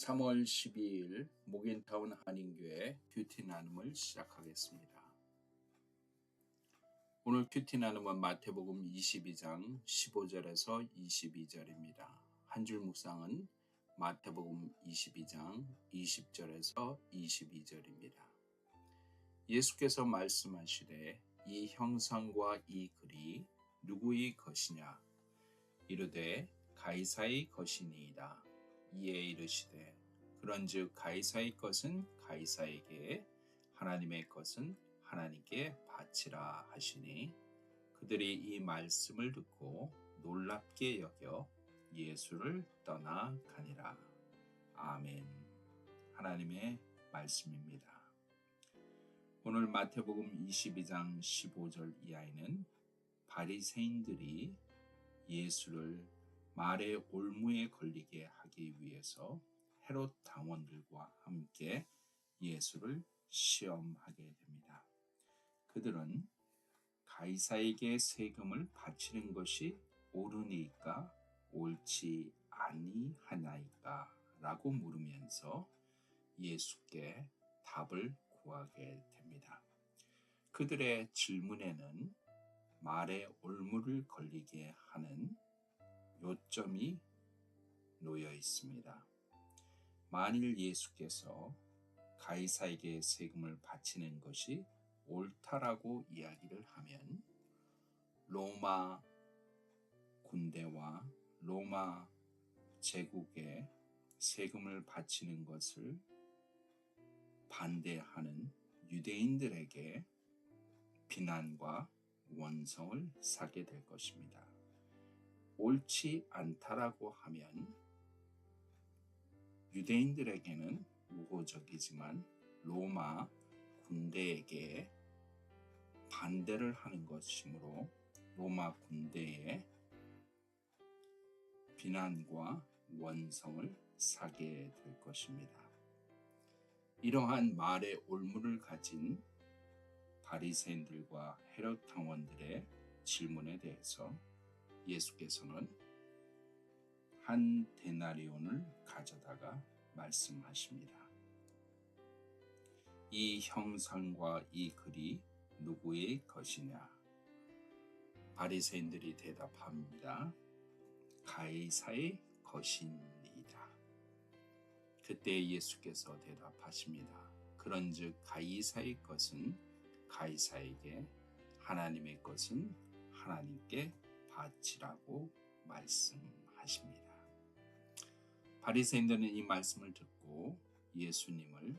3월 12일 목인타운 한인교회 큐티 나눔을 시작하겠습니다. 오늘 큐티 나눔은 마태복음 22장 15절에서 22절입니다. 한 줄 묵상은 마태복음 22장 20절에서 22절입니다. 예수께서 말씀하시되 이 형상과 이 글이 누구의 것이냐? 이르되 가이사의 것이니이다. 이에 이르시되 그런즉 가이사의 것은 가이사에게 하나님의 것은 하나님께 바치라 하시니 그들이 이 말씀을 듣고 놀랍게 여겨 예수를 떠나가니라. 아멘. 하나님의 말씀입니다. 오늘 마태복음 22장 15절 이하에는 바리새인들이 예수를 말의 올무에 걸리게 하기 위해서 헤롯 당원들과 함께 예수를 시험하게 됩니다. 그들은 가이사에게 세금을 바치는 것이 옳으니까 옳지 아니하나이까 라고 물으면서 예수께 답을 구하게 됩니다. 그들의 질문에는 말의 올무를 걸리게 하는 요점이 놓여 있습니다. 만일 예수께서 가이사에게 세금을 바치는 것이 옳다라고 이야기를 하면 로마 군대와 로마 제국에 세금을 바치는 것을 반대하는 유대인들에게 비난과 원성을 사게 될 것입니다. 옳지 않다라고 하면 유대인들에게는 우호적이지만 로마 군대에게 반대를 하는 것이므로 로마 군대의 비난과 원성을 사게 될 것입니다. 이러한 말의 올무를 가진 바리새인들과 헤롯 당원들의 질문에 대해서 예수께서는 한 데나리온을 가져다가 말씀하십니다. 이 형상과 이 글이 누구의 것이냐? 바리새인들이 대답합니다. 가이사의 것이니이다. 그때 예수께서 대답하십니다. 그런즉 가이사의 것은 가이사에게, 하나님의 것은 하나님께 바치라고 말씀하십니다. 바리새인들은 이 말씀을 듣고 예수님을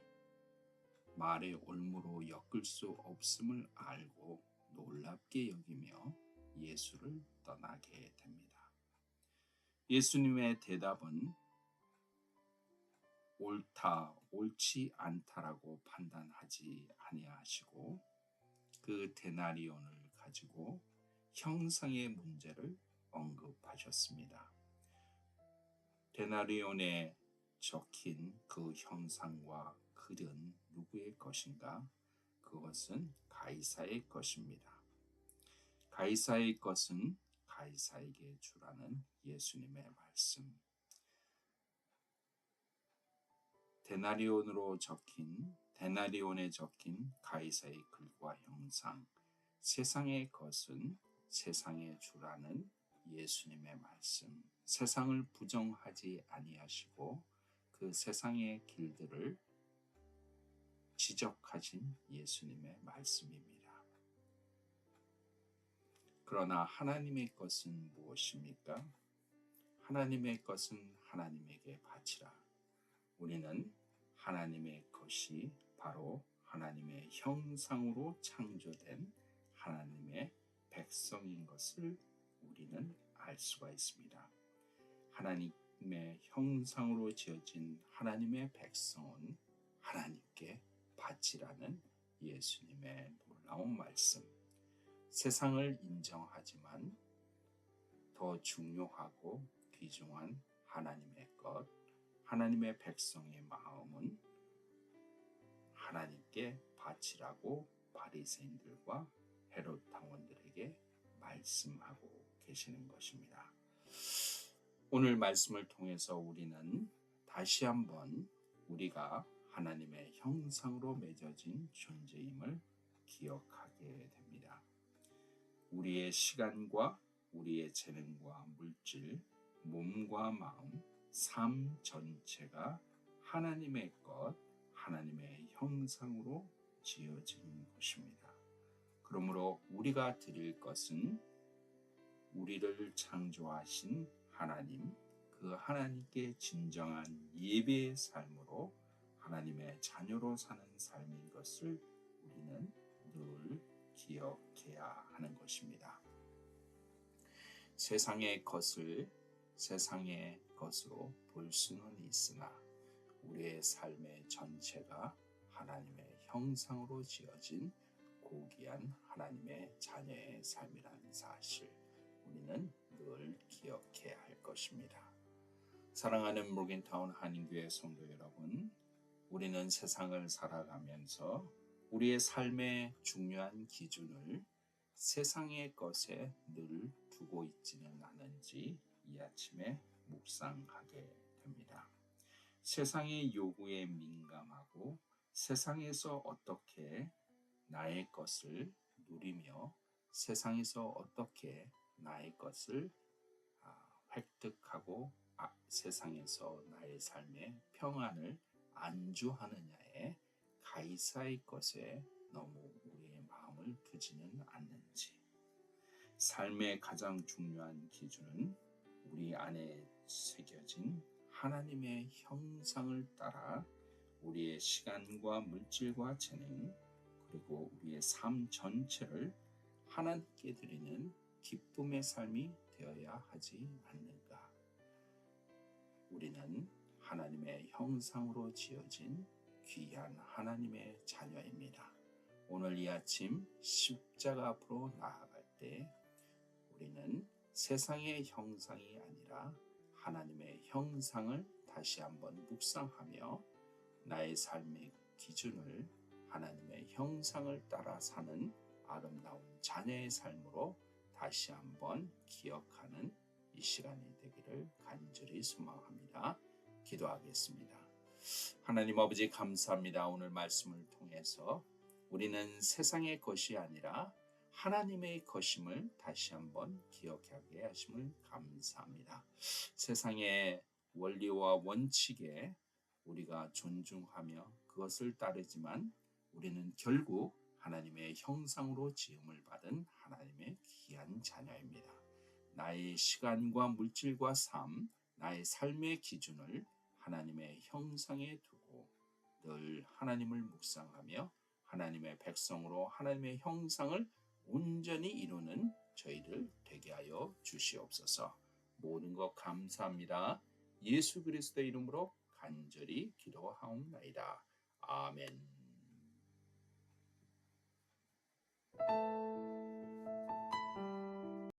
말의 올무로 엮을 수 없음을 알고 놀랍게 여기며 예수를 떠나게 됩니다. 예수님의 대답은 옳다, 옳지 않다라고 판단하지 아니하시고 그 데나리온을 가지고 형상의 문제를 언급하셨습니다. 데나리온에 적힌 그 형상과 글은 누구의 것인가? 그것은 가이사의 것입니다. 가이사의 것은 가이사에게 주라는 예수님의 말씀. 데나리온에 적힌 가이사의 글과 형상, 세상의 것은 세상에 주라는 예수님의 말씀. 세상을 부정하지 아니하시고 그 세상의 길들을 지적하신 예수님의 말씀입니다. 그러나 하나님의 것은 무엇입니까? 하나님의 것은 하나님에게 바치라. 우리는 하나님의 것이 바로 하나님의 형상으로 창조된 하나님의 백성인 것을 우리는 알 수가 있습니다. 하나님의 형상으로 지어진 하나님의 백성은 하나님께 바치라는 예수님의 놀라운 말씀. 세상을 인정하지만 더 중요하고 귀중한 하나님의 것, 하나님의 백성의 마음은 하나님께 바치라고 바리새인들과 헤롯 당원들에게 말씀하고 계시는 것입니다. 오늘 말씀을 통해서 우리는 다시 한번 우리가 하나님의 형상으로 맺어진 존재임을 기억하게 됩니다. 우리의 시간과 우리의 재능과 물질, 몸과 마음, 삶 전체가 하나님의 것, 하나님의 형상으로 지어진 것입니다. 그러므로 우리가 드릴 것은 우리를 창조하신 하나님, 그 하나님께 진정한 예배의 삶으로 하나님의 자녀로 사는 삶인 것을 우리는 늘 기억해야 하는 것입니다. 세상의 것을 세상의 것으로 볼 수는 있으나 우리의 삶의 전체가 하나님의 형상으로 지어진 고귀한 하나님의 자녀의 삶이라는 사실, 우리는 늘 기억해야 할 것입니다. 사랑하는 모겐타운 한인교회 성도 여러분, 우리는 세상을 살아가면서 우리의 삶의 중요한 기준을 세상의 것에 늘 두고 있지는 않은지 이 아침에 묵상하게 됩니다. 세상의 요구에 민감하고 세상에서 어떻게 나의 것을 누리며 세상에서 어떻게 나의 것을 획득하고 세상에서 나의 삶의 평안을 안주하느냐에 가이사의 것에 너무 우리의 마음을 두지는 않는지, 삶의 가장 중요한 기준은 우리 안에 새겨진 하나님의 형상을 따라 우리의 시간과 물질과 재능 그리고 우리의 삶 전체를 하나님께 드리는 기쁨의 삶이 되어야 하지 않는가. 우리는 하나님의 형상으로 지어진 귀한 하나님의 자녀입니다. 오늘 이 아침 십자가 앞으로 나아갈 때 우리는 세상의 형상이 아니라 하나님의 형상을 다시 한번 묵상하며 나의 삶의 기준을 하나님의 형상을 따라 사는 아름다운 자녀의 삶으로 다시 한번 기억하는 이 시간이 되기를 간절히 소망합니다. 기도하겠습니다. 하나님 아버지 감사합니다. 오늘 말씀을 통해서 우리는 세상의 것이 아니라 하나님의 것임을 다시 한번 기억하게 하심을 감사합니다. 세상의 원리와 원칙에 우리가 존중하며 그것을 따르지만 우리는 결국 하나님의 형상으로 지음을 받은 하나님의 귀한 자녀입니다. 나의 시간과 물질과 삶, 나의 삶의 기준을 하나님의 형상에 두고 늘 하나님을 묵상하며 하나님의 백성으로 하나님의 형상을 온전히 이루는 저희를 되게 하여 주시옵소서. 모든 것 감사합니다. 예수 그리스도의 이름으로 간절히 기도하옵나이다. 아멘.